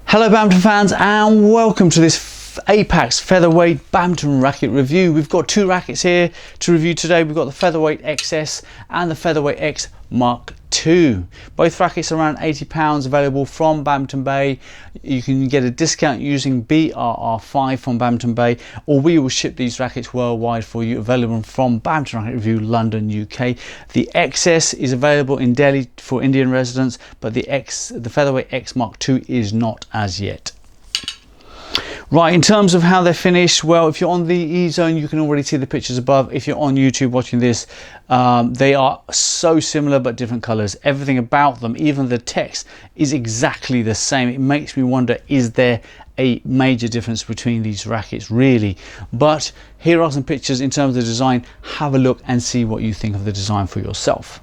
Hello Badminton fans and welcome to this Apacs Featherweight Badminton Racket review. We've got two rackets here to review today. We've got the Featherweight XS and the Featherweight X Mark II. Both rackets are around £80, available from Badminton Bay. You can get a discount using BRR5 from Badminton Bay, or we will ship these rackets worldwide for you, available from Badminton Racket Review, London, UK. The XS is available in Delhi for Indian residents, but the Featherweight X Mark II is not as yet. Right, in terms of how they're finished, well, if you're on the E-Zone, you can already see the pictures above. If you're on YouTube watching this, they are so similar but different colors. Everything about them, even the text, is exactly the same. It makes me wonder, is there a major difference between these rackets, really? But here are some pictures in terms of the design. Have a look and see what you think of the design for yourself.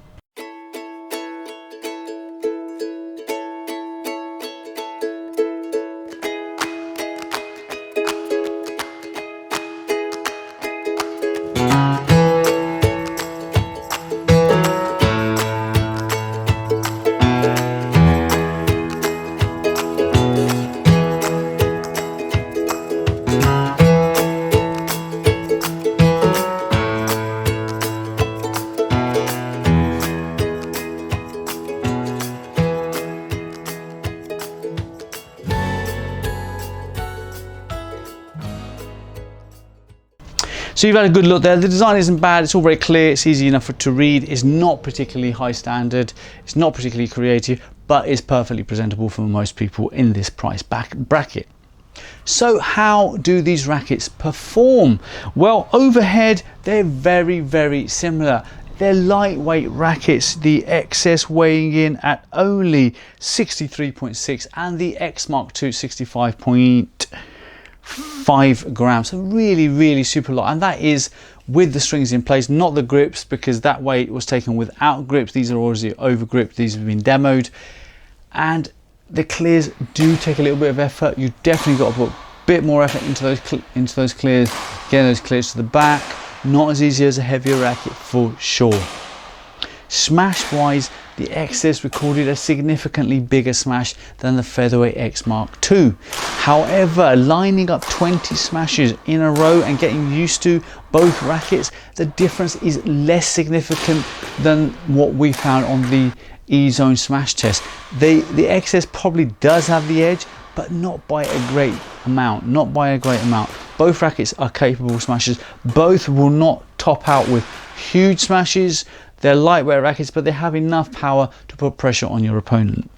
So you've had a good look there. The design isn't bad, it's all very clear, it's easy enough to read, it's not particularly high standard, it's not particularly creative, but it's perfectly presentable for most people in this price bracket. So how do these rackets perform? Well, overhead, they're very, very similar. They're lightweight rackets, the XS weighing in at only 63.6 and the X Mark II 65.5 grams. So really super light, and that is with the strings in place, not the grips, because that weight was taken without grips. These are already over gripped, these have been demoed, and the clears do take a little bit of effort. You definitely got to put a bit more effort into those clears, getting those clears to the back. Not as easy as a heavier racket for sure. Smash wise, the XS recorded a significantly bigger smash than the Featherweight X Mark II. However, lining up 20 smashes in a row and getting used to both rackets, the difference is less significant than what we found on the E-Zone smash test. The XS probably does have the edge, but not by a great amount, Both rackets are capable smashers. Both will not top out with huge smashes. They're lightweight rackets, but they have enough power to put pressure on your opponent.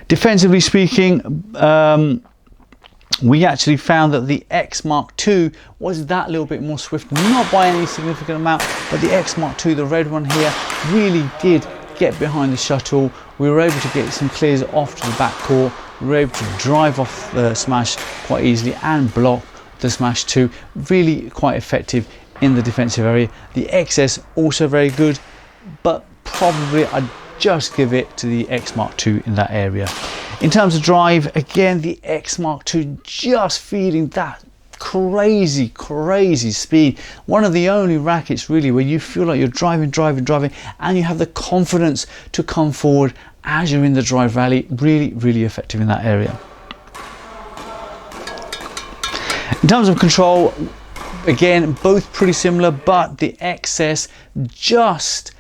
Defensively speaking, we actually found that the X Mark II was that little bit more swift, not by any significant amount, but the X Mark II, the red one here, really did get behind the shuttle. We were able to get some clears off to the back court. We were able to drive off the smash quite easily and block the smash too. Really quite effective in the defensive area. The XS also very good, but probably I'd just give it to the X Mark II in that area. In terms of drive, again, the X Mark II just feeding that crazy speed. One of the only rackets really where you feel like you're driving and you have the confidence to come forward as you're in the drive rally. Really effective in that area. In terms of control, again, both pretty similar, but the XS just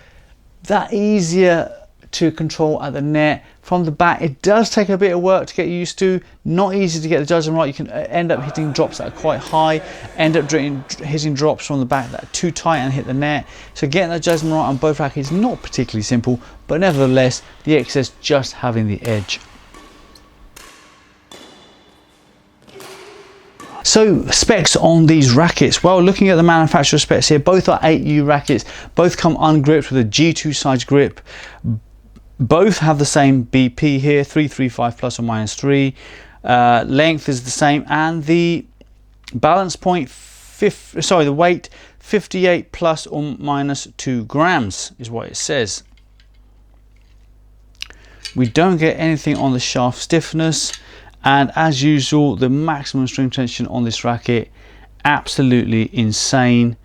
that easier to control at the net. From the back, it does take a bit of work to get used to. Not easy to get the judgment right. You can end up hitting drops that are quite high, end up hitting drops from the back that are too tight and hit the net. So getting that judgment right on both rackets is not particularly simple, but nevertheless, the XS just having the edge. So specs on these rackets, well, looking at the manufacturer specs here, both are 8U rackets, both come ungripped with a G2 size grip, both have the same BP here, 335 plus or minus 3, length is the same, and the balance point, the weight, 58 plus or minus 2 grams is what it says. We don't get anything on the shaft stiffness. And as usual, the maximum string tension on this racket, absolutely insane.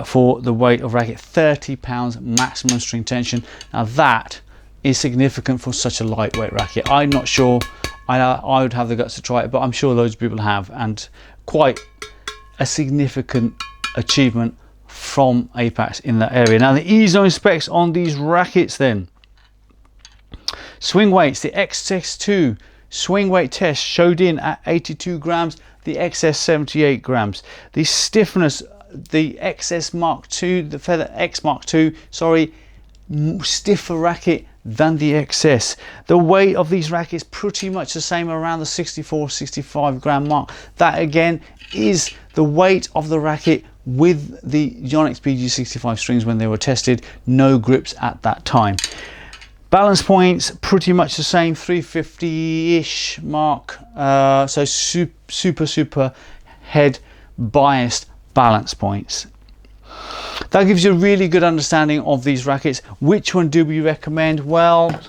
for the weight of racket, 30 pounds maximum string tension. Now that is significant for such a lightweight racket. I'm not sure I would have the guts to try it, but I'm sure loads of people have, and quite a significant achievement from Apacs in that area. Now the E-zone specs on these rackets then. Swing weights, the XS2 swing weight test showed in at 82 grams, the XS 78 grams. The stiffness, the XS Mark II, the Feather X Mark II, sorry, stiffer racket than the XS. The weight of these rackets pretty much the same, around the 64-65 gram mark. That again is the weight of the racket with the Yonex BG65 strings when they were tested. No grips at that time. Balance points pretty much the same, 350-ish mark. So super head biased balance points. That gives you a really good understanding of these rackets. Which one do we recommend? Well,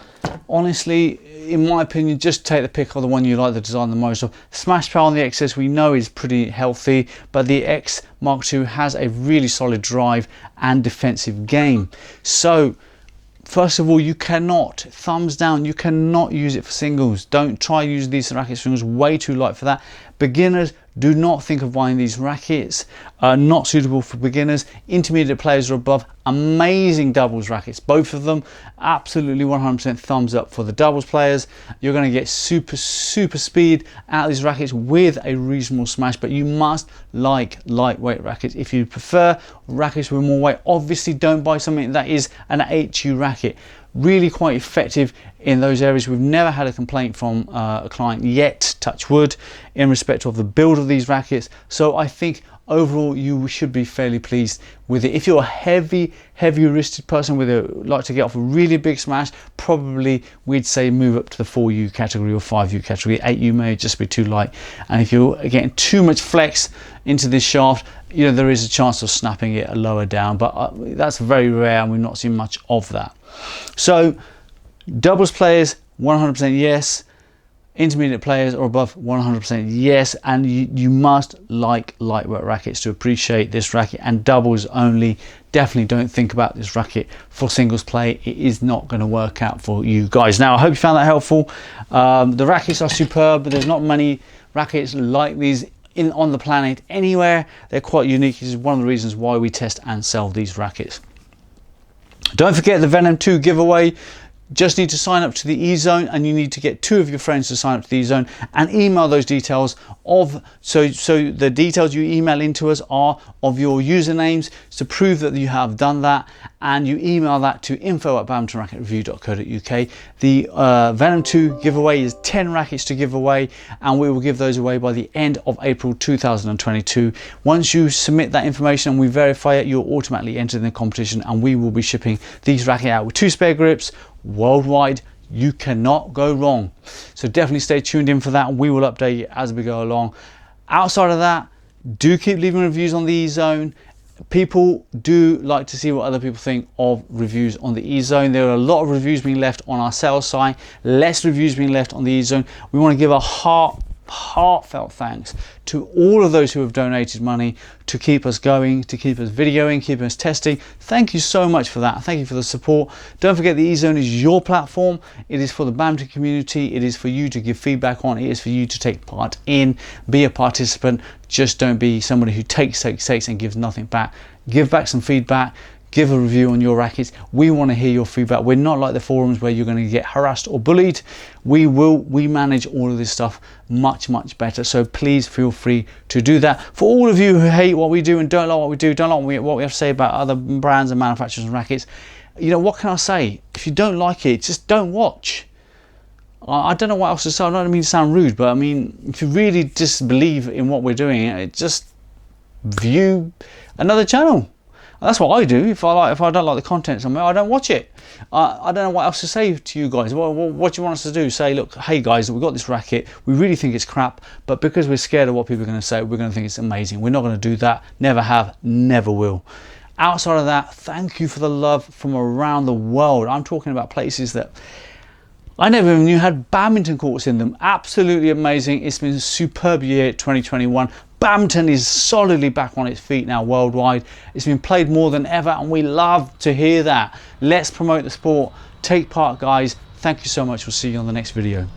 honestly, in my opinion, just take the pick of the one you like the design the most of. Smash power on the XS we know is pretty healthy, but the X Mark II has a really solid drive and defensive game. So first of all, you cannot, thumbs down, you cannot use it for singles. Don't try using these rackets for singles, way too light for that. Beginners, do not think of buying these rackets. Not suitable for beginners. Intermediate players or above, amazing doubles rackets. Both of them, absolutely 100% thumbs up for the doubles players. You're going to get super speed out of these rackets with a reasonable smash, but you must like lightweight rackets. If you prefer rackets with more weight, obviously don't buy something that is an HU racket. Really quite effective in those areas. We've never had a complaint from a client yet, touch wood, in respect of the build of these rackets. So I think overall you should be fairly pleased with it. If you're a heavy wristed person with like to get off a really big smash, probably we'd say move up to the 4U category or 5U category. 8U may just be too light, and if you're getting too much flex into this shaft, you know, there is a chance of snapping it lower down, but that's very rare and we've not seen much of that. So doubles players 100% yes, intermediate players or above 100% yes, and you must like lightweight rackets to appreciate this racket. And doubles only, definitely don't think about this racket for singles play. It is not going to work out for you guys. Now I hope you found that helpful. The rackets are superb, but there's not many rackets like these on the planet anywhere. They're quite unique. This is one of the reasons why we test and sell these rackets. Don't forget the Venom 2 giveaway. Just need to sign up to the E-zone, and you need to get 2 of your friends to sign up to the E-zone and email those details of, so the details you email into us are of your usernames to prove that you have done that, and you email that to info@badmintonracketreview.co.uk. The Venom 2 giveaway is 10 rackets to give away, and we will give those away by the end of April 2022. Once you submit that information and we verify it, you're automatically entered in the competition, and we will be shipping these rackets out with 2 spare grips worldwide. You cannot go wrong, so definitely stay tuned in for that. We will update you as we go along. Outside of that, do keep leaving reviews on the E-zone. People do like to see what other people think of reviews on the E-zone. There are a lot of reviews being left on our sales site, less reviews being left on the E-zone. We want to give a heartfelt thanks to all of those who have donated money to keep us going, to keep us videoing, keep us testing. Thank you so much for that. Thank you for the support. Don't forget the E-zone is your platform. It is for the badminton community. It is for you to give feedback on. It is for you to take part in, be a participant. Just don't be somebody who takes and gives nothing back. Give back some feedback. Give a review on your rackets. We want to hear your feedback. We're not like the forums where you're going to get harassed or bullied. We manage all of this stuff much better. So please feel free to do that. For all of you who hate what we do and don't like what we do, don't like what we have to say about other brands and manufacturers and rackets, you know, what can I say? If you don't like it, just don't watch. I don't know what else to say. I don't mean to sound rude, but I mean, if you really disbelieve in what we're doing, just view another channel. That's what I do. If I don't like the content somewhere, I don't watch it. I don't know what else to say to you guys. What do you want us to do? Say, look, hey guys, we've got this racket. We really think it's crap, but because we're scared of what people are going to say, we're going to think it's amazing. We're not going to do that. Never have, never will. Outside of that, thank you for the love from around the world. I'm talking about places that I never even knew had badminton courts in them. Absolutely amazing. It's been a superb year, 2021. Badminton is solidly back on its feet now worldwide. It's been played more than ever, and we love to hear that. Let's promote the sport. Take part, guys. Thank you so much. We'll see you on the next video.